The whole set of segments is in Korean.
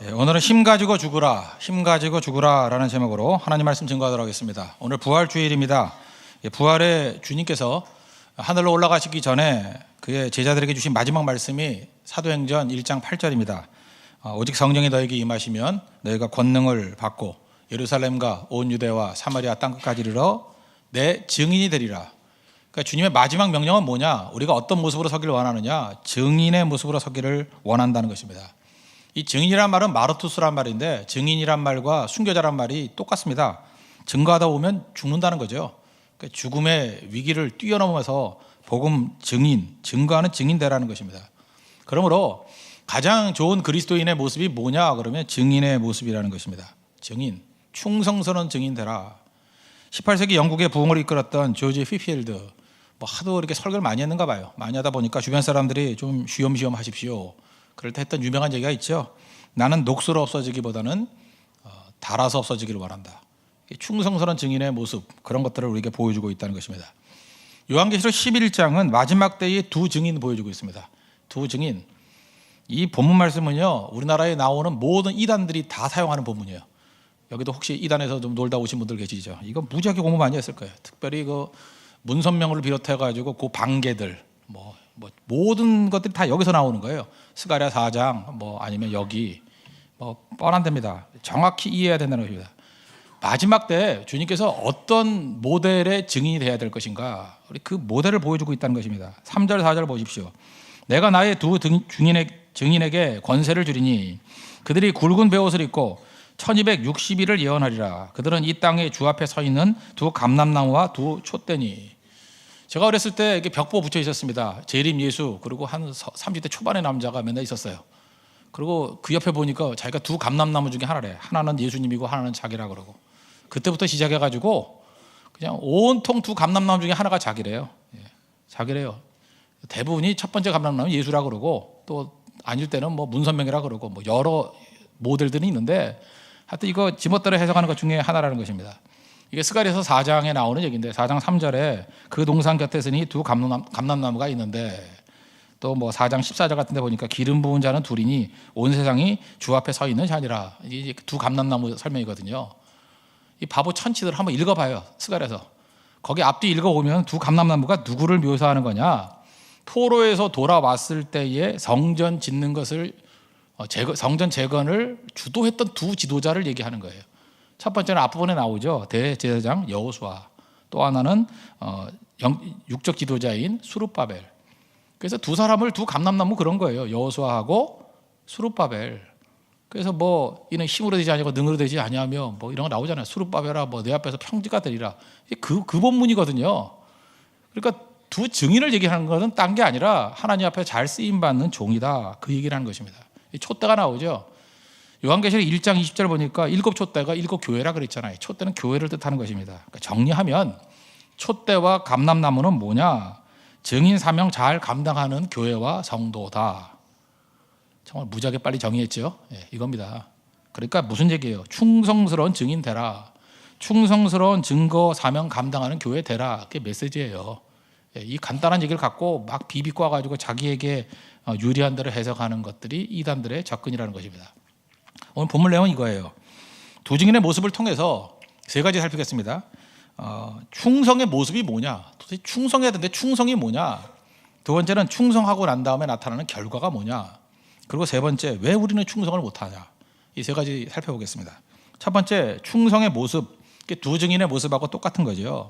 오늘은 힘 가지고 죽으라, 힘 가지고 죽으라 라는 제목으로 하나님 말씀 증거하도록 하겠습니다. 오늘 부활주일입니다. 부활의 주님께서 하늘로 올라가시기 전에 그의 제자들에게 주신 마지막 말씀이 사도행전 1장 8절입니다. 오직 성령이 너에게 임하시면 너희가 권능을 받고 예루살렘과 온 유대와 사마리아 땅끝까지 이르러 내 증인이 되리라. 그러니까 주님의 마지막 명령은 뭐냐? 우리가 어떤 모습으로 서기를 원하느냐? 증인의 모습으로 서기를 원한다는 것입니다. 이 증인이란 말은 마르투스란 말인데 증인이란 말과 순교자란 말이 똑같습니다. 증거하다 보면 죽는다는 거죠. 그러니까 죽음의 위기를 뛰어넘어서 복음 증인, 증거하는 증인되라는 것입니다. 그러므로 가장 좋은 그리스도인의 모습이 뭐냐 그러면 증인의 모습이라는 것입니다. 증인, 충성스러운 증인되라. 18세기 영국의 부흥을 이끌었던 조지 피필드, 하도 이렇게 설교를 많이 했는가 봐요. 많이 하다 보니까 주변 사람들이 좀 쉬엄쉬엄 하십시오. 그럴 때 했던 유명한 얘기가 있죠. 나는 녹수로 없어지기보다는 달아서 없어지기를 원한다. 충성스러운 증인의 모습, 그런 것들을 우리에게 보여주고 있다는 것입니다. 요한계시록 11장은 마지막 때의 두 증인 보여주고 있습니다. 두 증인. 이 본문 말씀은요, 우리나라에 나오는 모든 이단들이 다 사용하는 본문이에요. 여기도 혹시 이단에서 좀 놀다 오신 분들 계시죠? 이거 무지하게 공부 많이 했을 거예요. 특별히 그 문선명을 비롯해가지고 그 방계들, 모든 것들이 다 여기서 나오는 거예요. 스가랴 4장, 아니면 여기, 뻔한 데입니다. 정확히 이해해야 된다는 것입니다. 마지막 때 주님께서 어떤 모델의 증인이 되어야 될 것인가, 우리 그 모델을 보여주고 있다는 것입니다. 3절, 4절 보십시오. 내가 나의 두 증인에게 권세를 주리니 그들이 굵은 베옷을 입고 1260일을 예언하리라. 그들은 이 땅에 주 앞에 서 있는 두 감람나무와 두 촛대니. 제가 어렸을 때 이렇게 벽보 붙여 있었습니다. 재림 예수, 그리고 한 30대 초반의 남자가 맨날 있었어요. 그리고 그 옆에 보니까 자기가 두 감람나무 중에 하나래. 하나는 예수님이고 하나는 자기라 그러고. 그때부터 시작해가지고 그냥 온통 두 감람나무 중에 하나가 자기래요. 자기래요. 대부분이 첫 번째 감람나무는 예수라 그러고, 또 아닐 때는 문선명이라 그러고, 여러 모델들이 있는데 하여튼 이거 지멋대로 해석하는 것 중에 하나라는 것입니다. 이게 스가랴서 4장에 나오는 얘기인데 4장 3절에 그 동산 곁에 서니 두 감람나무가 있는데, 또 4장 14절 같은 데 보니까 기름 부은 자는 둘이니 온 세상이 주 앞에 서 있는 자니라. 이게 두 감람나무 설명이거든요. 이 바보 천치들 한번 읽어봐요. 스가랴서. 거기 앞뒤 읽어보면 두 감람나무가 누구를 묘사하는 거냐? 포로에서 돌아왔을 때에 성전 짓는 것을 성전 재건을 주도했던 두 지도자를 얘기하는 거예요. 첫 번째는 앞부분에 나오죠. 대제사장 여호수아. 또 하나는 육적 지도자인 수룹바벨. 그래서 두 사람을 두 감람나무 그런 거예요. 여호수아하고 수룹바벨. 그래서 이는 힘으로 되지 아니고 능으로 되지 아니하며 이런 거 나오잖아요. 수룹바벨아 내 앞에서 평지가 되리라. 그 본문이거든요. 그러니까 두 증인을 얘기하는 것은 딴 게 아니라 하나님 앞에 잘 쓰임 받는 종이다. 그 얘기를 하는 것입니다. 촛대가 나오죠. 요한계시록 1장 20절 보니까 7 촛대가 7 교회라 그랬잖아요. 촛대는 교회를 뜻하는 것입니다. 그러니까 정리하면 촛대와 감람나무는 뭐냐? 증인 사명 잘 감당하는 교회와 성도다. 정말 무지하게 빨리 정의했죠. 이겁니다. 그러니까 무슨 얘기예요? 충성스러운 증인 되라. 충성스러운 증거 사명 감당하는 교회 되라. 그게 메시지예요. 이 간단한 얘기를 갖고 막 비비꼬아 가지고 자기에게 유리한 대로 해석하는 것들이 이단들의 접근이라는 것입니다. 오늘 본문 내용은 이거예요. 두 증인의 모습을 통해서 세 가지 살피겠습니다. 충성의 모습이 뭐냐? 도대체 충성해야 되는데 충성이 뭐냐? 두 번째는 충성하고 난 다음에 나타나는 결과가 뭐냐? 그리고 세 번째, 왜 우리는 충성을 못하냐? 이 세 가지 살펴보겠습니다. 첫 번째, 충성의 모습. 두 증인의 모습하고 똑같은 거죠.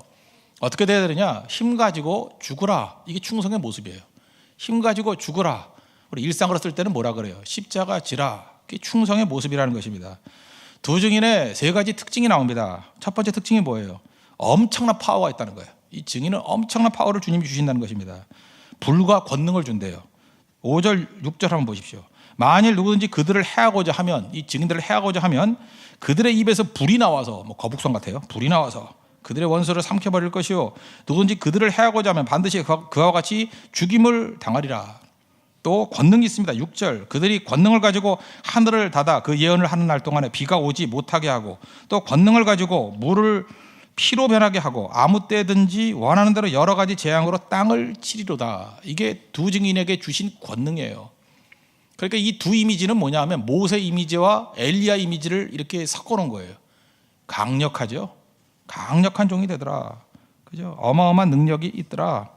어떻게 돼야 되느냐? 힘 가지고 죽으라. 이게 충성의 모습이에요. 힘 가지고 죽으라. 우리 일상으로 쓸 때는 뭐라 그래요? 십자가 지라. 이게 충성의 모습이라는 것입니다. 두 증인의 세 가지 특징이 나옵니다. 첫 번째 특징이 뭐예요? 엄청난 파워가 있다는 거예요. 이 증인은 엄청난 파워를 주님이 주신다는 것입니다. 불과 권능을 준대요. 5절, 6절 한번 보십시오. 만일 누구든지 그들을 해하고자 하면, 이 증인들을 해하고자 하면 그들의 입에서 불이 나와서, 거북선 같아요. 불이 나와서 그들의 원수를 삼켜버릴 것이요, 누구든지 그들을 해하고자 하면 반드시 그와 같이 죽임을 당하리라. 또 권능이 있습니다. 6절, 그들이 권능을 가지고 하늘을 닫아 그 예언을 하는 날 동안에 비가 오지 못하게 하고, 또 권능을 가지고 물을 피로 변하게 하고 아무 때든지 원하는 대로 여러 가지 재앙으로 땅을 치리로다. 이게 두 증인에게 주신 권능이에요. 그러니까 이 두 이미지는 뭐냐 하면 모세 이미지와 엘리야 이미지를 이렇게 섞어 놓은 거예요. 강력하죠. 강력한 종이 되더라. 그죠? 어마어마한 능력이 있더라.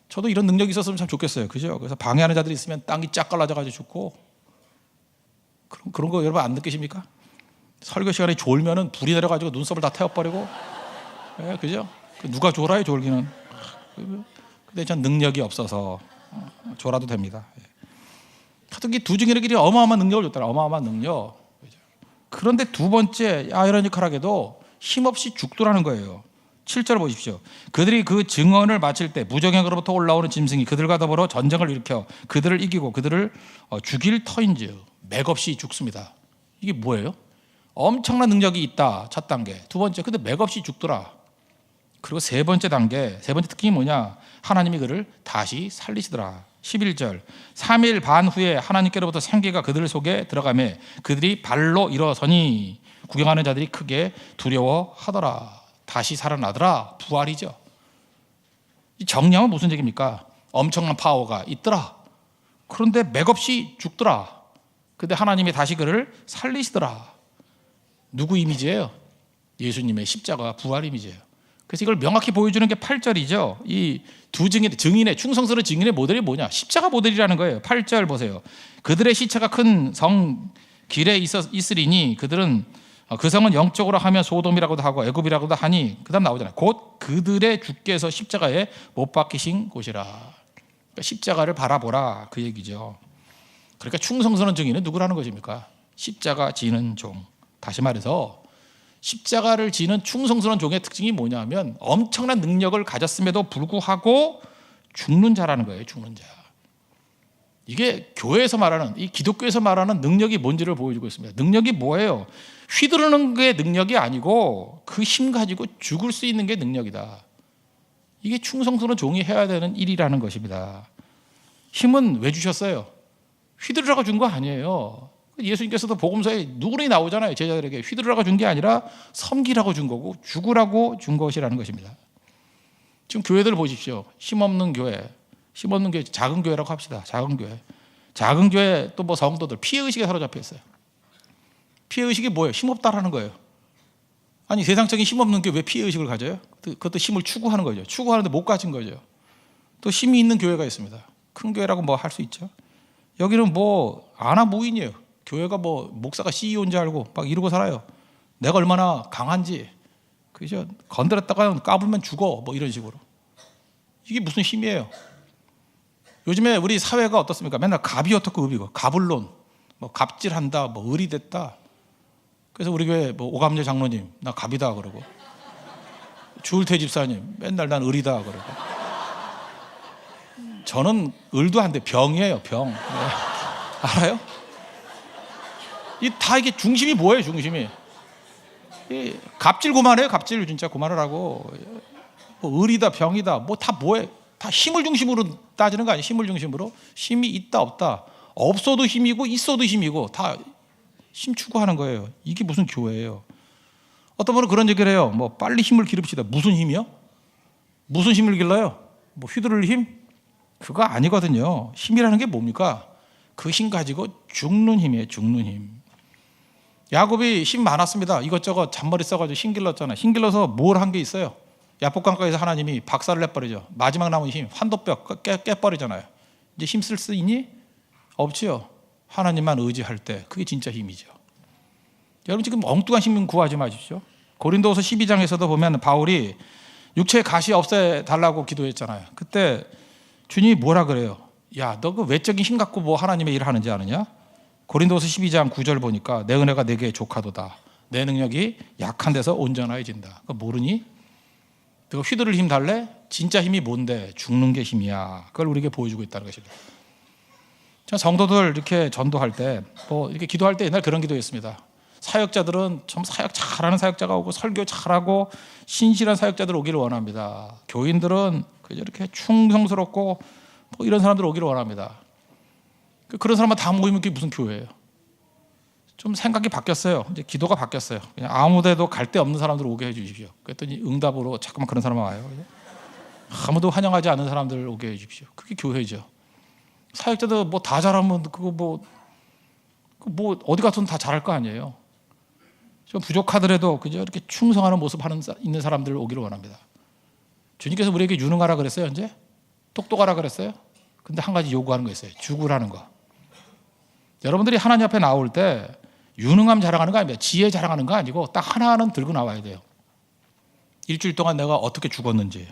저도 이런 능력이 있었으면 참 좋겠어요. 그죠? 그래서 방해하는 자들이 있으면 땅이 쫙 갈라져가지고 죽고, 그런 거 여러분 안 느끼십니까? 설교 시간에 졸면은 불이 내려가지고 눈썹을 다 태워버리고, 예, 그죠? 누가 졸아요, 졸기는. 근데 전 능력이 없어서 졸아도 됩니다. 특히 두 증인에게 어마어마한 능력을 줬더라. 어마어마한 능력. 그런데 두 번째 아이러니컬하게도 힘없이 죽더라는 거예요. 7절 보십시오. 그들이 그 증언을 마칠 때 무정형으로부터 올라오는 짐승이 그들과 더불어 전쟁을 일으켜 그들을 이기고 그들을 죽일 터인즉 맥없이 죽습니다. 이게 뭐예요? 엄청난 능력이 있다. 첫 단계. 두 번째, 근데 맥없이 죽더라. 그리고 세 번째 단계, 세 번째 특징이 뭐냐? 하나님이 그를 다시 살리시더라. 11절 3일 반 후에 하나님께로부터 생기가 그들 속에 들어가매 그들이 발로 일어서니 구경하는 자들이 크게 두려워하더라. 다시 살아나더라. 부활이죠. 이 정령은 무슨 얘기입니까? 엄청난 파워가 있더라. 그런데 맥없이 죽더라. 근데 하나님이 다시 그를 살리시더라. 누구 이미지예요? 예수님의 십자가 부활 이미지예요. 그래서 이걸 명확히 보여주는 게 8절이죠. 이 두 증인의 충성스러운 증인의 모델이 뭐냐? 십자가 모델이라는 거예요. 8절 보세요. 그들의 시체가 큰 성 길에 있으리니 그들은 그 성은 영적으로 하면 소돔이라고도 하고 애굽이라고도 하니 그다음 나오잖아요. 곧 그들의 주께서 십자가에 못 박히신 곳이라. 그러니까 십자가를 바라보라 그 얘기죠. 그러니까 충성스러운 증인은 누구라는 것입니까? 십자가 지는 종. 다시 말해서 십자가를 지는 충성스러운 종의 특징이 뭐냐면 엄청난 능력을 가졌음에도 불구하고 죽는 자라는 거예요. 죽는 자. 이게 교회에서 말하는, 이 기독교에서 말하는 능력이 뭔지를 보여주고 있습니다. 능력이 뭐예요? 휘두르는 게 능력이 아니고 그 힘 가지고 죽을 수 있는 게 능력이다. 이게 충성스러운 종이 해야 되는 일이라는 것입니다. 힘은 왜 주셨어요? 휘두르라고 준 거 아니에요. 예수님께서도 복음서에 누구나 나오잖아요. 제자들에게 휘두르라고 준 게 아니라 섬기라고 준 거고 죽으라고 준 것이라는 것입니다. 지금 교회들 보십시오. 힘없는 교회, 힘없는 교회, 작은 교회라고 합시다. 작은 교회 또 뭐 성도들 피해의식에 사로잡혀 있어요. 피해의식이 뭐예요? 힘없다라는 거예요. 아니 세상적인 힘없는 게 왜 피해의식을 가져요? 그것도 힘을 추구하는 거죠. 추구하는데 못 가진 거죠. 또 힘이 있는 교회가 있습니다. 큰 교회라고 뭐 할 수 있죠. 여기는 뭐 아나무인이에요. 교회가 뭐 목사가 CEO인 줄 알고 막 이러고 살아요. 내가 얼마나 강한지, 그죠? 건드렸다가 까불면 죽어, 뭐 이런 식으로. 이게 무슨 힘이에요? 요즘에 우리 사회가 어떻습니까? 맨날 갑이 어떻고 의비고, 갑을론, 뭐 갑질한다, 뭐 을이 됐다. 그래서 우리 교회 뭐 오감재 장로님, 나 갑이다 그러고, 주울태 집사님, 맨날 난 을이다 그러고. 저는 을도 안 돼, 병이에요, 병. 네. 알아요? 다 이게 중심이 뭐예요, 중심이? 갑질 그만해요, 갑질 진짜 그만을 하고. 뭐 을이다, 병이다, 뭐 다 뭐예요? 다 힘을 중심으로 따지는 거 아니에요, 힘을 중심으로. 힘이 있다, 없다. 없어도 힘이고, 있어도 힘이고, 다 힘 추구하는 거예요. 이게 무슨 교회예요? 어떤 분은 그런 얘기를 해요. 뭐 빨리 힘을 기릅시다. 무슨 힘이요? 무슨 힘을 길러요? 뭐 휘두를 힘? 그거 아니거든요. 힘이라는 게 뭡니까? 그 힘 가지고 죽는 힘이에요, 죽는 힘. 야곱이 힘 많았습니다. 이것저것 잔머리 써가지고 힘 길렀잖아요. 힘 길러서 뭘 한 게 있어요? 야복강가에서 하나님이 박살을 내버리죠. 마지막 남은 힘, 환도뼈 깨버리잖아요. 이제 힘 쓸 수 있니? 없지요. 하나님만 의지할 때 그게 진짜 힘이죠. 여러분 지금 엉뚱한 힘 구하지 마십시오. 고린도후서 12장에서도 보면 바울이 육체의 가시 없애달라고 기도했잖아요. 그때 주님이 뭐라 그래요? 야, 너 그 외적인 힘 갖고 뭐 하나님의 일을 하는지 아느냐? 고린도서 12장 9절 보니까 내 은혜가 내게 족하도다. 내 능력이 약한 데서 온전해진다. 그거 모르니? 그거 휘두를 힘 달래? 진짜 힘이 뭔데? 죽는 게 힘이야. 그걸 우리에게 보여주고 있다는 것입니다. 성도들 이렇게 전도할 때, 뭐 이렇게 기도할 때 옛날 그런 기도했습니다. 사역자들은 좀 사역 잘하는 사역자가 오고 설교 잘하고 신실한 사역자들 오기를 원합니다. 교인들은 이렇게 충성스럽고 뭐 이런 사람들 오기를 원합니다. 그런 사람만 다 모이면 그게 무슨 교회예요? 좀 생각이 바뀌었어요. 이제 기도가 바뀌었어요. 그냥 아무데도 갈 데 없는 사람들 오게 해주십시오. 그랬더니 응답으로 자꾸만 그런 사람만 와요. 아무도 환영하지 않는 사람들 오게 해주십시오. 그게 교회죠. 사역자도 뭐 다 잘하면 그거 뭐 어디 가서는 다 잘할 거 아니에요. 좀 부족하더라도 그저 이렇게 충성하는 모습 있는 사람들을 오기를 원합니다. 주님께서 우리에게 유능하라 그랬어요, 언제? 똑똑하라 그랬어요? 근데 한 가지 요구하는 거 있어요. 죽으라는 거. 여러분들이 하나님 앞에 나올 때 유능함 자랑하는 거 아닙니다. 지혜 자랑하는 거 아니고 딱 하나는 들고 나와야 돼요. 일주일 동안 내가 어떻게 죽었는지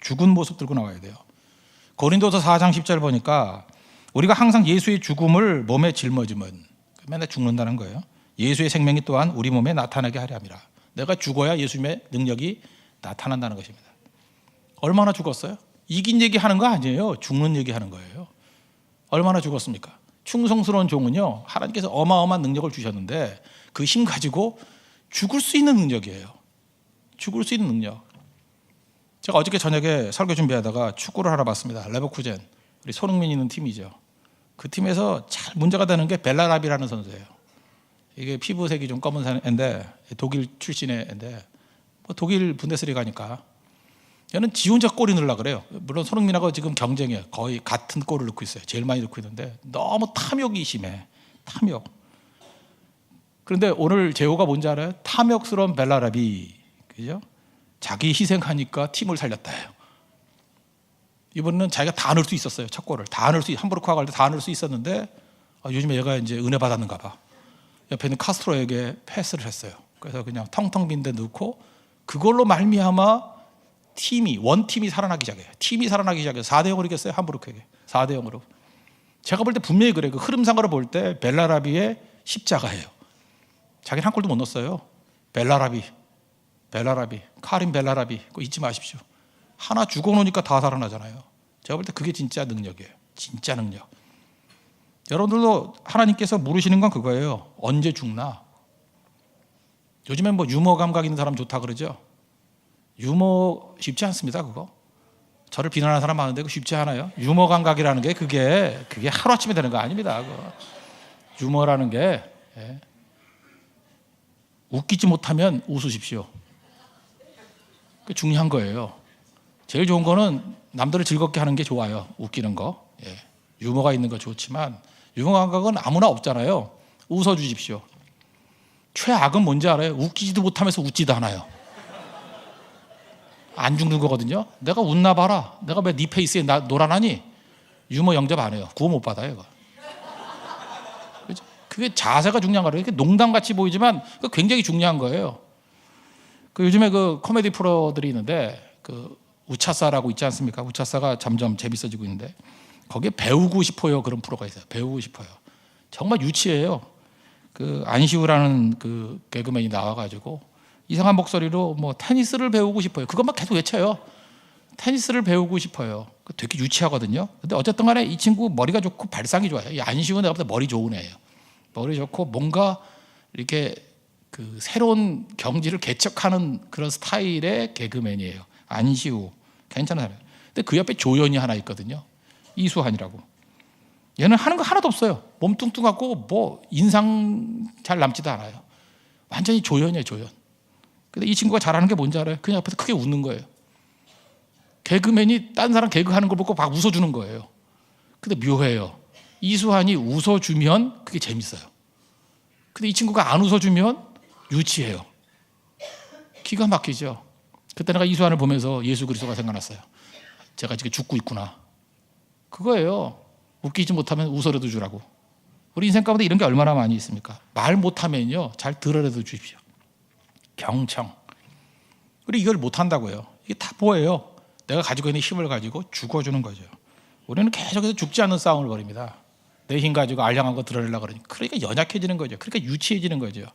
죽은 모습 들고 나와야 돼요. 고린도서 4장 10절 보니까 우리가 항상 예수의 죽음을 몸에 짊어지면 맨날 죽는다는 거예요. 예수의 생명이 또한 우리 몸에 나타나게 하려 함이라. 내가 죽어야 예수님의 능력이 나타난다는 것입니다. 얼마나 죽었어요? 이긴 얘기하는 거 아니에요. 죽는 얘기하는 거예요. 얼마나 죽었습니까? 충성스러운 종은요, 하나님께서 어마어마한 능력을 주셨는데 그 힘 가지고 죽을 수 있는 능력이에요. 죽을 수 있는 능력. 제가 어저께 저녁에 설교 준비하다가 축구를 하러 봤습니다. 레버쿠젠, 우리 손흥민 있는 팀이죠. 그 팀에서 잘 문제가 되는 게 벨라라비라는 선수예요. 이게 피부색이 좀 검은 애인데 독일 출신의 애인데 뭐 독일 분데스리가니까 얘는 지 혼자 골이 넣으려고 그래요. 물론 손흥민하고 지금 경쟁이에요. 거의 같은 골을 넣고 있어요. 제일 많이 넣고 있는데 너무 탐욕이 심해. 탐욕. 그런데 오늘 제호가 뭔지 알아요? 탐욕스러운 벨라라비. 그죠? 자기 희생하니까 팀을 살렸다요. 이번에는 자기가 다 넣을 수 있었어요. 첫 골을 다 넣을 수, 함부르크와 갈 때 다 넣을 수 있었는데 요즘에 얘가 이제 은혜 받았는가 봐. 옆에 있는 카스트로에게 패스를 했어요. 그래서 그냥 텅텅 빈 데 넣고 그걸로 말미암아 원팀이 살아나기 시작해요. 팀이 살아나기 시작해서 4대0으로 이겼어요. 함부르크에게 4대0으로. 제가 볼 때 분명히 그래요. 그 흐름상으로 볼 때 벨라라비의 십자가예요. 자기는 한 골도 못 넣었어요. 벨라라비, 카림 벨라라비, 그거 잊지 마십시오. 하나 죽어놓으니까 다 살아나잖아요. 제가 볼 때 그게 진짜 능력이에요. 진짜 능력. 여러분들도 하나님께서 물으시는 건 그거예요. 언제 죽나? 요즘엔 뭐 유머 감각 있는 사람 좋다 그러죠. 유머 쉽지 않습니다. 그거 저를 비난하는 사람 많은데 그거 쉽지 않아요. 유머 감각이라는 게 그게 하루아침에 되는 거 아닙니다. 그거. 유머라는 게 웃기지 못하면 웃으십시오. 그게 중요한 거예요. 제일 좋은 거는 남들을 즐겁게 하는 게 좋아요. 웃기는 거. 유머가 있는 거 좋지만 유머 감각은 아무나 없잖아요. 웃어주십시오. 최악은 뭔지 알아요? 웃기지도 못하면서 웃지도 않아요. 안 죽는 거거든요. 내가 웃나 봐라. 내가 왜 네 페이스에 놀아나니? 유머 영접 안 해요. 구호 못 받아요. 그죠? 그게 자세가 중요한 거예요. 농담같이 보이지만 굉장히 중요한 거예요. 요즘에 그 코미디 프로들이 있는데 그 우차사라고 있지 않습니까? 우차사가 점점 재밌어지고 있는데 거기에 배우고 싶어요 그런 프로가 있어요. 배우고 싶어요. 정말 유치해요. 그 안시우라는 그 개그맨이 나와가지고 이상한 목소리로 뭐 테니스를 배우고 싶어요. 그것만 계속 외쳐요. 테니스를 배우고 싶어요. 되게 유치하거든요. 근데 어쨌든 간에 이 친구 머리가 좋고 발상이 좋아요. 이 안시우 내가 볼 때 머리 좋은 애예요. 머리 좋고 뭔가 이렇게 그 새로운 경지를 개척하는 그런 스타일의 개그맨이에요. 안시우. 괜찮은 사람이에요. 근데 그 옆에 조연이 하나 있거든요. 이수환이라고. 얘는 하는 거 하나도 없어요. 몸 뚱뚱하고 뭐 인상 잘 남지도 않아요. 완전히 조연이에요, 조연. 근데 이 친구가 잘하는 게 뭔지 알아요? 그냥 옆에서 크게 웃는 거예요. 개그맨이 딴 사람 개그하는 걸 보고 막 웃어주는 거예요. 근데 묘해요. 이수환이 웃어주면 그게 재밌어요. 근데 이 친구가 안 웃어주면 유치해요. 기가 막히죠. 그때 내가 이수환을 보면서 예수 그리스도가 생각났어요. 제가 지금 죽고 있구나. 그거예요. 웃기지 못하면 웃어라도 주라고. 우리 인생 가운데 이런 게 얼마나 많이 있습니까? 말 못하면요 잘 들어라도 주십시오. 경청. 그리고 이걸 못한다고요. 이게 다 뭐예요? 내가 가지고 있는 힘을 가지고 죽어주는 거죠. 우리는 계속해서 죽지 않는 싸움을 벌입니다. 내 힘 가지고 알량한 거 드러내려고 그러니까 연약해지는 거죠. 그러니까 유치해지는 거죠.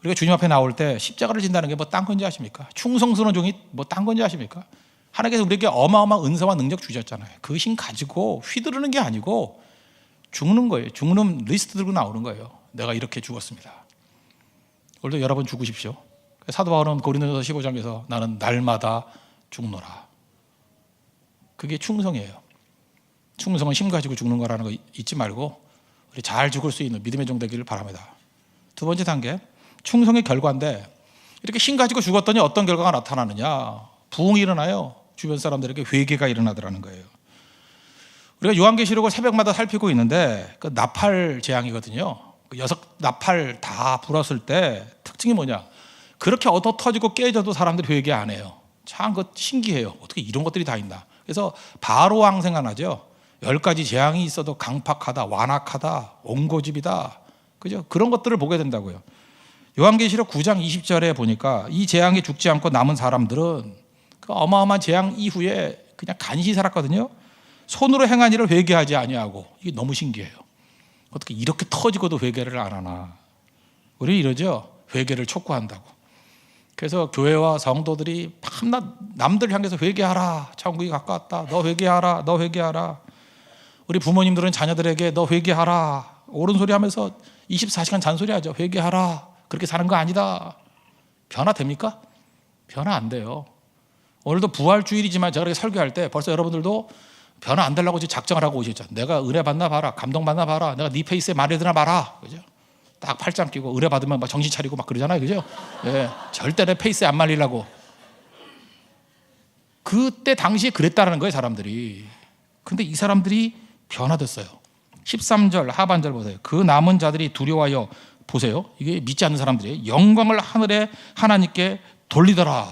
우리가 주님 앞에 나올 때 십자가를 진다는 게 뭐 딴 건지 아십니까? 충성스러운 종이 뭐 딴 건지 아십니까? 하나님께서 우리에게 어마어마한 은사와 능력 주셨잖아요. 그 힘 가지고 휘두르는 게 아니고 죽는 거예요. 죽는 리스트 들고 나오는 거예요. 내가 이렇게 죽었습니다. 오늘도 여러분 죽으십시오. 사도 바울은 고린도서 15장에서 나는 날마다 죽노라. 그게 충성이에요. 충성은 힘 가지고 죽는 거라는 거 잊지 말고 우리 잘 죽을 수 있는 믿음의 종 되기를 바랍니다. 두 번째 단계, 충성의 결과인데 이렇게 힘 가지고 죽었더니 어떤 결과가 나타나느냐? 부흥이 일어나요. 주변 사람들에게 회개가 일어나더라는 거예요. 우리가 요한계시록을 새벽마다 살피고 있는데 그 나팔 재앙이거든요. 그 6나팔 다 불었을 때 특징이 뭐냐? 그렇게 얻어 터지고 깨져도 사람들이 회개 안 해요. 참 그 신기해요. 어떻게 이런 것들이 다 있나? 그래서 바로 왕 생각나죠. 10가지 재앙이 있어도 강팍하다, 완악하다, 옹고집이다. 그죠? 그런 것들을 보게 된다고요. 요한계시록 9장 20절에 보니까 이 재앙에 죽지 않고 남은 사람들은 그 어마어마한 재앙 이후에 그냥 간신히 살았거든요. 손으로 행한 일을 회개하지 아니하고. 이게 너무 신기해요. 어떻게 이렇게 터지고도 회개를 안 하나? 우리 이러죠. 회개를 촉구한다고. 그래서 교회와 성도들이 밤낮 남들 향해서 회개하라. 천국이 가까웠다. 너 회개하라. 너 회개하라. 우리 부모님들은 자녀들에게 너 회개하라. 옳은 소리 하면서 24시간 잔소리하죠. 회개하라. 그렇게 사는 거 아니다. 변화됩니까? 변화 안 돼요. 오늘도 부활주일이지만 제가 이렇게 설교할 때 벌써 여러분들도 변화 안 되려고 지금 작정을 하고 오셨죠. 내가 은혜 받나 봐라. 감동 받나 봐라. 내가 네 페이스에 말이 드나 봐라. 그죠? 딱 팔짱 끼고 은혜 받으면 막 정신 차리고 막 그러잖아요. 그죠? 예, 절대 내 페이스에 안 말리려고. 그때 당시에 그랬다는 거예요, 사람들이. 근데 이 사람들이 변화됐어요. 13절 하반절 보세요. 그 남은 자들이 두려워하여 보세요. 이게 믿지 않는 사람들이 영광을 하늘에 하나님께 돌리더라.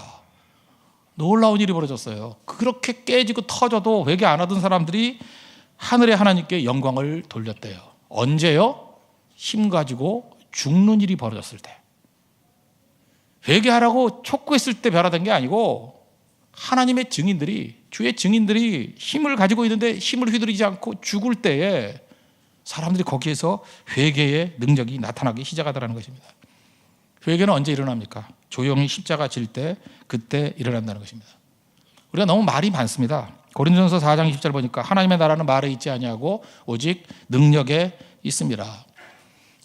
놀라운 일이 벌어졌어요. 그렇게 깨지고 터져도 회개 안 하던 사람들이 하늘에 하나님께 영광을 돌렸대요. 언제요? 힘 가지고 죽는 일이 벌어졌을 때. 회개하라고 촉구했을 때 변화된 게 아니고 하나님의 증인들이, 주의 증인들이 힘을 가지고 있는데 힘을 휘두르지 않고 죽을 때에 사람들이 거기에서 회개의 능력이 나타나기 시작하더라는 것입니다. 회개는 언제 일어납니까? 조용히 십자가 질 때 그때 일어난다는 것입니다. 우리가 너무 말이 많습니다. 고린도전서 4장 20절 보니까 하나님의 나라는 말에 있지 아니하고 오직 능력에 있습니다.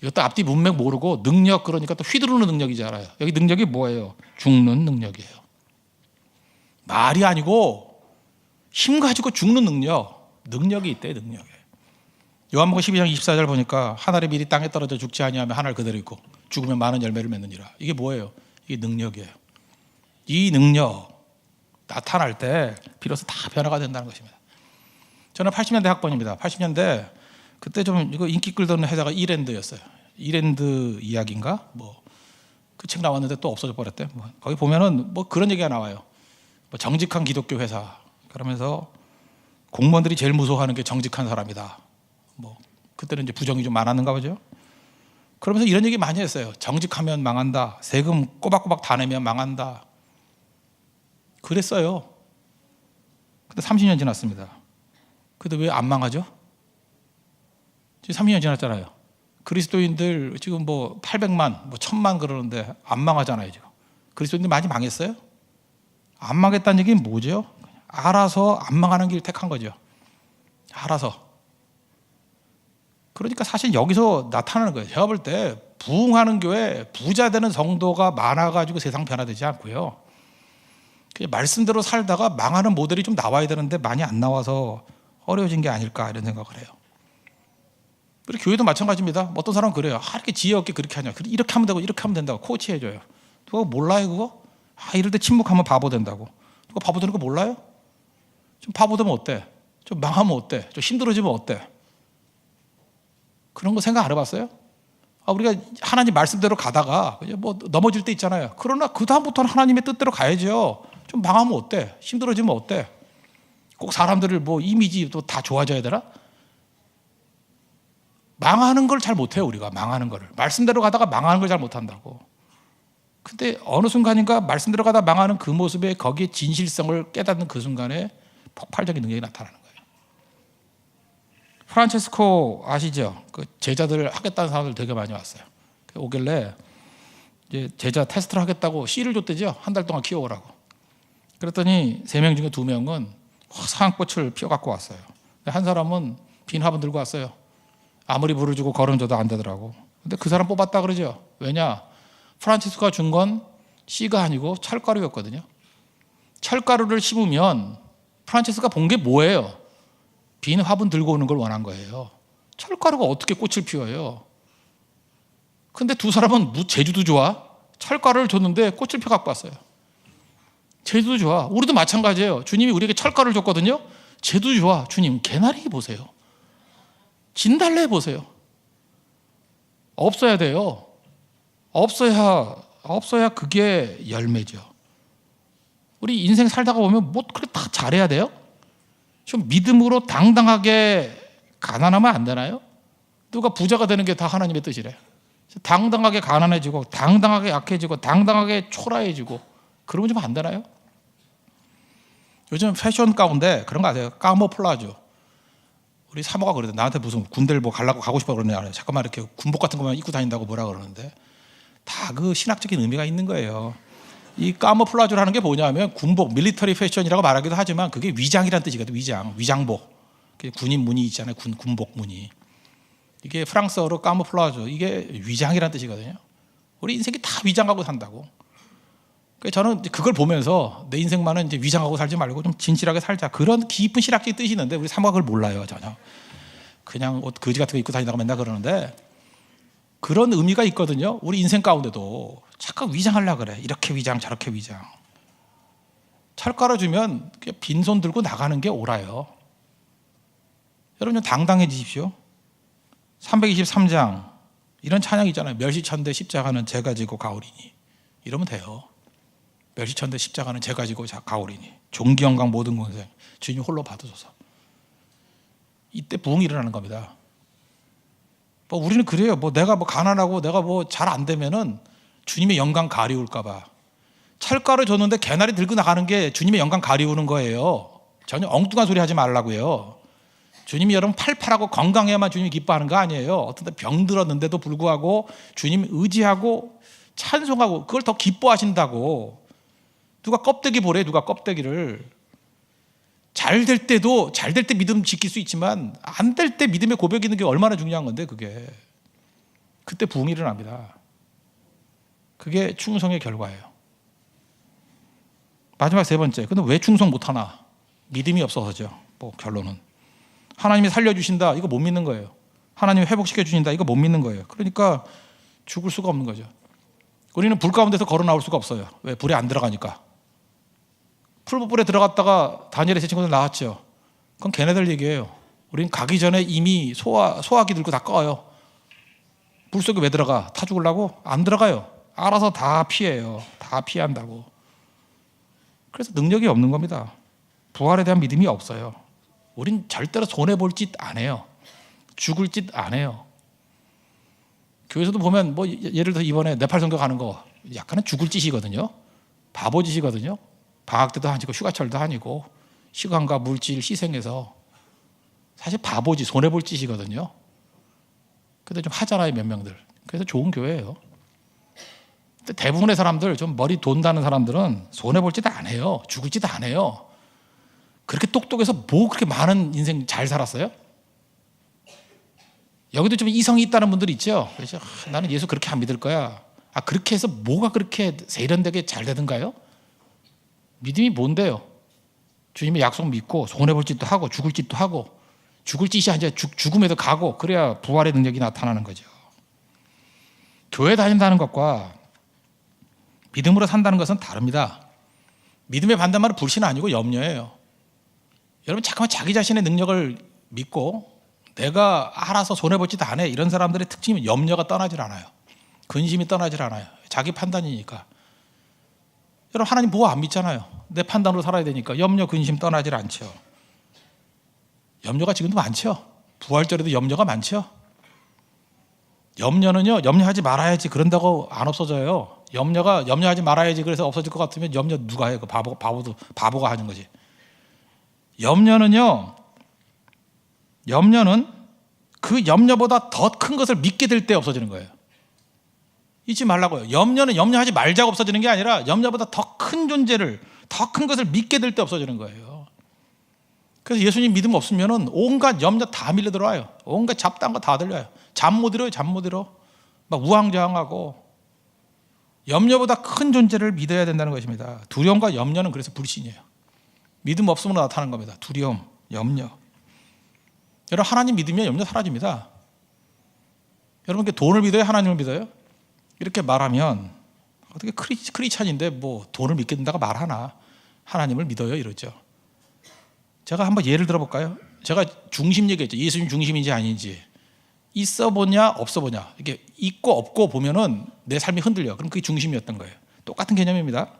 이것도 앞뒤 문맥 모르고 능력 그러니까 또 휘두르는 능력이잖아요. 여기 능력이 뭐예요? 죽는 능력이에요. 말이 아니고 힘 가지고 죽는 능력이 있대요. 능력에. 요한복음 12장 24절 보니까 하늘의 밀이 땅에 떨어져 죽지 아니하면 하늘 그대로 있고 죽으면 많은 열매를 맺느니라. 이게 뭐예요? 이게 능력이에요. 이 능력 나타날 때 비로소 다 변화가 된다는 것입니다. 저는 80년대 학번입니다. 80년대 그때 좀 이거 인기 끌던 회사가 이랜드였어요. 이랜드 이야기인가? 뭐 그 책 나왔는데 또 없어져 버렸대. 거기 보면은 뭐 그런 얘기가 나와요. 뭐 정직한 기독교 회사 그러면서 공무원들이 제일 무서워하는 게 정직한 사람이다. 뭐 그때는 이제 부정이 좀 많았는가 보죠. 그러면서 이런 얘기 많이 했어요. 정직하면 망한다. 세금 꼬박꼬박 다 내면 망한다. 그랬어요. 근데 30년 지났습니다. 근데 왜 안 망하죠? 지금 30년 지났잖아요. 그리스도인들 지금 뭐 800만, 뭐 1000만 그러는데 안 망하잖아요. 지금. 그리스도인들 많이 망했어요? 안 망했다는 얘기는 뭐죠? 알아서 안 망하는 길을 택한 거죠. 알아서. 그러니까 사실 여기서 나타나는 거예요. 제가 볼 때 부흥하는 교회 부자 되는 성도가 많아가지고 세상 변화되지 않고요. 말씀대로 살다가 망하는 모델이 좀 나와야 되는데 많이 안 나와서 어려워진 게 아닐까 이런 생각을 해요. 우리 교회도 마찬가지입니다. 어떤 사람은 그래요. 이렇게 지혜 없게 그렇게 하냐. 이렇게 하면 되고 이렇게 하면 된다고 코치해줘요. 누가 몰라요 그거? 이럴 때 침묵하면 바보 된다고. 누가 바보 되는 거 몰라요? 좀 바보 되면 어때? 좀 망하면 어때? 좀 힘들어지면 어때? 그런 거 생각 안 해봤어요? 우리가 하나님 말씀대로 가다가 뭐 넘어질 때 있잖아요. 그러나 그 다음부터는 하나님의 뜻대로 가야죠. 좀 망하면 어때? 힘들어지면 어때? 꼭 사람들을 뭐 이미지도 다 좋아져야 되나? 망하는 걸 잘 못해요. 우리가 망하는 거를 말씀대로 가다가 망하는 걸 잘 못한다고. 근데 어느 순간인가 말씀대로 가다 망하는 그 모습에 거기에 진실성을 깨닫는 그 순간에 폭발적인 능력이 나타나는 거예요. 프란체스코 아시죠? 그 제자들을 하겠다는 사람들 되게 많이 왔어요. 오길래 이제 제자 테스트를 하겠다고 씨를 줬대죠. 한 달 동안 키워오라고. 그랬더니 3명 중에 2명은 화사한 꽃을 피워갖고 왔어요. 한 사람은 빈 화분 들고 왔어요. 아무리 물을 주고 거름 줘도 안 되더라고. 근데 그 사람 뽑았다 그러죠. 왜냐? 프란체스코가 준 건 씨가 아니고 철가루였거든요. 철가루를 심으면 프란체스코가 본 게 뭐예요? 빈 화분 들고 오는 걸 원한 거예요. 철가루가 어떻게 꽃을 피워요? 근데 두 사람은 제주도 좋아? 철가루를 줬는데 꽃을 펴 갖고 왔어요. 제주도 좋아. 우리도 마찬가지예요. 주님이 우리에게 철가루를 줬거든요. 쟤도 좋아. 주님, 개나리 보세요. 진달래 보세요. 없어야 돼요. 없어야 그게 열매죠. 우리 인생 살다가 보면 뭐 그렇게 다 잘해야 돼요? 좀 믿음으로 당당하게 가난하면 안 되나요? 누가 부자가 되는 게 다 하나님의 뜻이래. 당당하게 가난해지고 당당하게 약해지고 당당하게 초라해지고 그러면 좀 안 되나요? 요즘 패션 가운데 그런 거 아세요? 까모플라주. 우리 사모가 그러대. 나한테 무슨 군대를 뭐 가고 싶어 그러냐. 잠깐만 이렇게 군복 같은 것만 입고 다닌다고 뭐라 그러는데 다 그 신학적인 의미가 있는 거예요. 이 까모플라주라는 게 뭐냐면 군복, 밀리터리 패션이라고 말하기도 하지만 그게 위장이라는 뜻이거든요. 위장복. 군인 무늬 있잖아요. 군복 무늬. 이게 프랑스어로 까모플라주. 이게 위장이라는 뜻이거든요. 우리 인생이 다 위장하고 산다고. 그래서 저는 그걸 보면서 내 인생만은 이제 위장하고 살지 말고 좀 진실하게 살자. 그런 깊은 신학적인 뜻이 있는데 우리 사모가 그걸 몰라요. 전혀. 그냥 옷 거지 같은 거 입고 다니다가 맨날 그러는데 그런 의미가 있거든요. 우리 인생 가운데도 잠깐 위장하려고 그래. 이렇게 위장 저렇게 위장. 철 깔아주면 빈손 들고 나가는 게 옳아요. 여러분 당당해지십시오. 323장 이런 찬양 있잖아요. 멸시천대 십자가는 제가 지고 가오리니. 이러면 돼요. 멸시천대 십자가는 제가 지고 가오리니. 존귀 영광 모든 권세 주님 홀로 받으소서. 이때 부흥이 일어나는 겁니다. 뭐 우리는 그래요. 뭐 내가 뭐 가난하고 내가 뭐 잘 안 되면은 주님의 영광 가리울까 봐. 철가루 줬는데 개나리 들고 나가는 게 주님의 영광 가리우는 거예요. 전혀 엉뚱한 소리 하지 말라고요. 주님이 여러분 팔팔하고 건강해야만 주님이 기뻐하는 거 아니에요. 어떤 때 병 들었는데도 불구하고 주님 의지하고 찬송하고 그걸 더 기뻐하신다고. 누가 껍데기 보래. 누가 껍데기를. 잘 될 때 믿음 지킬 수 있지만 안 될 때 믿음의 고백이 있는 게 얼마나 중요한 건데 그게. 그때 부흥이 일어납니다. 그게 충성의 결과예요. 마지막 세 번째. 근데 왜 충성 못하나? 믿음이 없어서죠. 뭐 결론은. 하나님이 살려주신다. 이거 못 믿는 거예요. 하나님이 회복시켜주신다. 이거 못 믿는 거예요. 그러니까 죽을 수가 없는 거죠. 우리는 불 가운데서 걸어 나올 수가 없어요. 왜? 불에 안 들어가니까. 풀불에 들어갔다가 다니엘의 세 친구들 나왔죠. 그건 걔네들 얘기예요. 우리는 가기 전에 이미 소화기 들고 다 꺼요. 불 속에 왜 들어가? 타 죽으려고? 안 들어가요. 알아서 다 피해요. 다 피한다고. 그래서 능력이 없는 겁니다. 부활에 대한 믿음이 없어요. 우린 절대로 손해볼 짓 안 해요. 죽을 짓 안 해요. 교회에서도 보면 뭐 예를 들어 이번에 네팔 선교 가는 거 약간은 죽을 짓이거든요. 바보 짓이거든요. 방학 때도 아니고 휴가철도 아니고 시간과 물질 희생해서 사실 바보짓, 손해볼 짓이거든요. 근데 좀 하잖아요, 몇 명들. 그래서 좋은 교회예요. 근데 대부분의 사람들, 좀 머리 돈다는 사람들은 손해볼 짓 안 해요. 죽을 짓 안 해요. 그렇게 똑똑해서 뭐 그렇게 많은 인생 잘 살았어요? 여기도 좀 이성이 있다는 분들이 있죠. 그래서 나는 예수 그렇게 안 믿을 거야. 그렇게 해서 뭐가 그렇게 세련되게 잘 되던가요? 믿음이 뭔데요? 주님의 약속 믿고 손해볼 짓도 하고 죽을 짓도 하고 죽을 짓이 아니라 죽음에도 가고 그래야 부활의 능력이 나타나는 거죠. 교회 다닌다는 것과 믿음으로 산다는 것은 다릅니다. 믿음의 반대말은 불신 아니고 염려예요. 여러분 잠깐만 자기 자신의 능력을 믿고 내가 알아서 손해볼 짓 안 해. 이런 사람들의 특징은 염려가 떠나질 않아요. 근심이 떠나질 않아요. 자기 판단이니까. 여러분 하나님 보호 안 믿잖아요. 내 판단으로 살아야 되니까 염려, 근심 떠나질 않죠. 염려가 지금도 많죠. 부활절에도 염려가 많죠. 염려는요, 염려하지 말아야지 그런다고 안 없어져요. 염려하지 말아야지 그래서 없어질 것 같으면 염려 누가 해요? 그 바보가 하는 거지. 염려는 그 염려보다 더 큰 것을 믿게 될 때 없어지는 거예요. 잊지 말라고요. 염려는 염려하지 말자고 없어지는 게 아니라 염려보다 더 큰 존재를, 더 큰 것을 믿게 될 때 없어지는 거예요. 그래서 예수님 믿음 없으면은 온갖 염려 다 밀려 들어와요. 온갖 잡다한 거 다 들려요. 잠 못 이뤄요, 잠 못 이뤄. 막 우왕좌왕하고. 염려보다 큰 존재를 믿어야 된다는 것입니다. 두려움과 염려는 그래서 불신이에요. 믿음 없으면 나타나는 겁니다. 두려움, 염려. 여러분 하나님 믿으면 염려 사라집니다. 여러분 돈을 믿어요? 하나님을 믿어요? 이렇게 말하면 어떻게 크리스찬인데 뭐 돈을 믿게 된다고 말하나? 하나님을 믿어요 이러죠. 제가 한번 예를 들어볼까요? 제가 중심 얘기했죠. 예수님 중심인지 아닌지. 있어 보냐 없어 보냐. 이게 있고 없고 보면은 내 삶이 흔들려. 그럼 그게 중심이었던 거예요. 똑같은 개념입니다.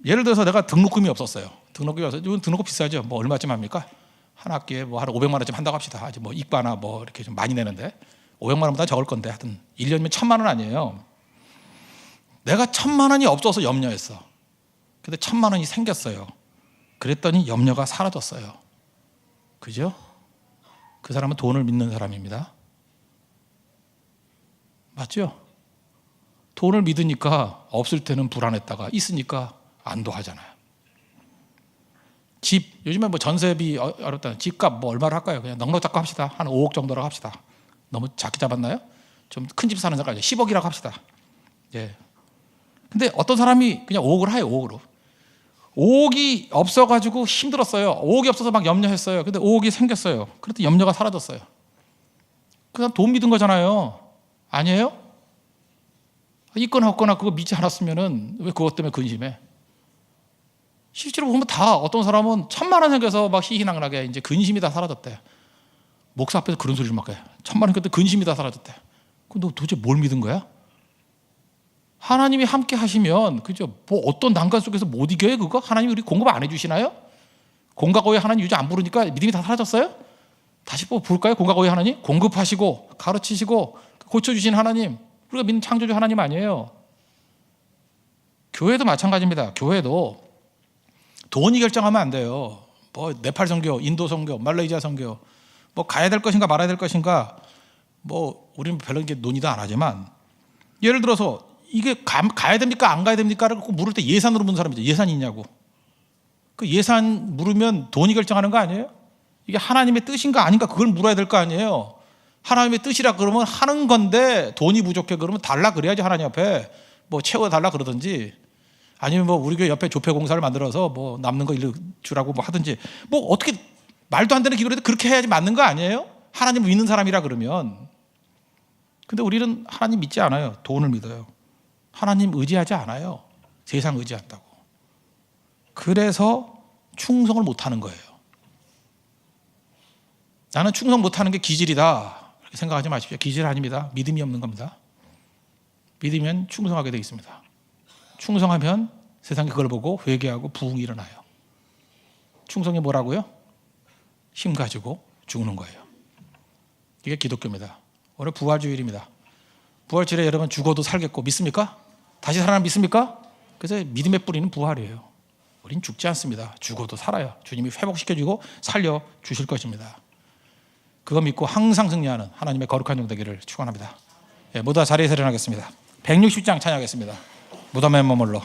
예를 들어서 내가 등록금이 없었어요. 등록금이 없어서 이건 등록금 비싸죠. 뭐 얼마쯤 합니까? 한 학기에 뭐 한 500만 원쯤 한다고 합시다. 아직 뭐 이과나 뭐 이렇게 좀 많이 내는데 500만 원보다 적을 건데 하여튼 1년이면 1000만 원 아니에요. 내가 1000만 원이 없어서 염려했어. 근데 1000만 원이 생겼어요. 그랬더니 염려가 사라졌어요. 그죠? 그 사람은 돈을 믿는 사람입니다. 맞죠? 돈을 믿으니까 없을 때는 불안했다가 있으니까 안도하잖아요. 집, 요즘에 뭐 전세비 어렵다. 집값 뭐 얼마로 할까요? 그냥 넉넉 잡고 합시다. 한 5억 정도라고 합시다. 너무 작게 잡았나요? 좀 큰 집 사는 데까지 10억이라고 합시다. 예. 근데 어떤 사람이 그냥 5억을 해요. 5억으로. 5억이 없어가지고 힘들었어요. 5억이 없어서 막 염려했어요. 근데 5억이 생겼어요. 그래도 염려가 사라졌어요. 그 사람 돈 믿은 거잖아요. 아니에요? 있거나 없거나 그거 믿지 않았으면은 왜 그것 때문에 근심해? 실제로 보면 다 어떤 사람은 1000만 원 생겨서 막 희희낙낙해. 이제 근심이 다 사라졌대. 목사 앞에서 그런 소리를 막 해. 1000만 원 생겼는데 근심이 다 사라졌대. 그럼 너 도대체 뭘 믿은 거야? 하나님이 함께 하시면 그죠? 뭐 어떤 난간 속에서 못 이겨요 그거? 하나님이 우리 공급 안 해주시나요? 공과고의 하나님 유저 안 부르니까 믿음이 다 사라졌어요? 다시 볼까요? 공과고의 하나님? 공급하시고 가르치시고 고쳐주신 하나님, 우리가 믿는 창조주 하나님 아니에요? 교회도 마찬가지입니다. 교회도 돈이 결정하면 안 돼요. 뭐 네팔 선교, 인도 선교, 말레이시아 선교 뭐 가야 될 것인가 말아야 될 것인가 뭐 우리는 별로 이게 논의도 안 하지만 예를 들어서 이게 가야 됩니까 안 가야 됩니까를 물을 때 예산으로 묻는 사람이죠. 예산이 있냐고. 그 예산 물으면 돈이 결정하는 거 아니에요? 이게 하나님의 뜻인가 아닌가 그걸 물어야 될 거 아니에요. 하나님의 뜻이라 그러면 하는 건데 돈이 부족해 그러면 달라 그래야지 하나님 앞에 뭐 채워달라 그러든지 아니면 뭐 우리 교회 옆에 조폐공사를 만들어서 뭐 남는 거 일로 주라고 뭐 하든지 뭐 어떻게 말도 안 되는 기도를 해도 그렇게 해야지 맞는 거 아니에요? 하나님을 믿는 사람이라 그러면. 근데 우리는 하나님 믿지 않아요. 돈을 믿어요. 하나님 의지하지 않아요. 세상 의지한다고. 그래서 충성을 못하는 거예요. 나는 충성 못하는 게 기질이다 이렇게 생각하지 마십시오. 기질 아닙니다. 믿음이 없는 겁니다. 믿으면 충성하게 되어 있습니다. 충성하면 세상이 그걸 보고 회개하고 부흥이 일어나요. 충성이 뭐라고요? 힘 가지고 죽는 거예요. 이게 기독교입니다. 오늘 부활주일입니다. 부활주일에 여러분 죽어도 살겠고 믿습니까? 다시 살아나 믿습니까? 그래서 믿음의 뿌리는 부활이에요. 우린 죽지 않습니다. 죽어도 살아요. 주님이 회복시켜주고 살려주실 것입니다. 그거 믿고 항상 승리하는 하나님의 거룩한 종 되기를 축원합니다. 모두 다 자리에서 일어나겠습니다. 160장 찬양하겠습니다. 무덤에 머물러.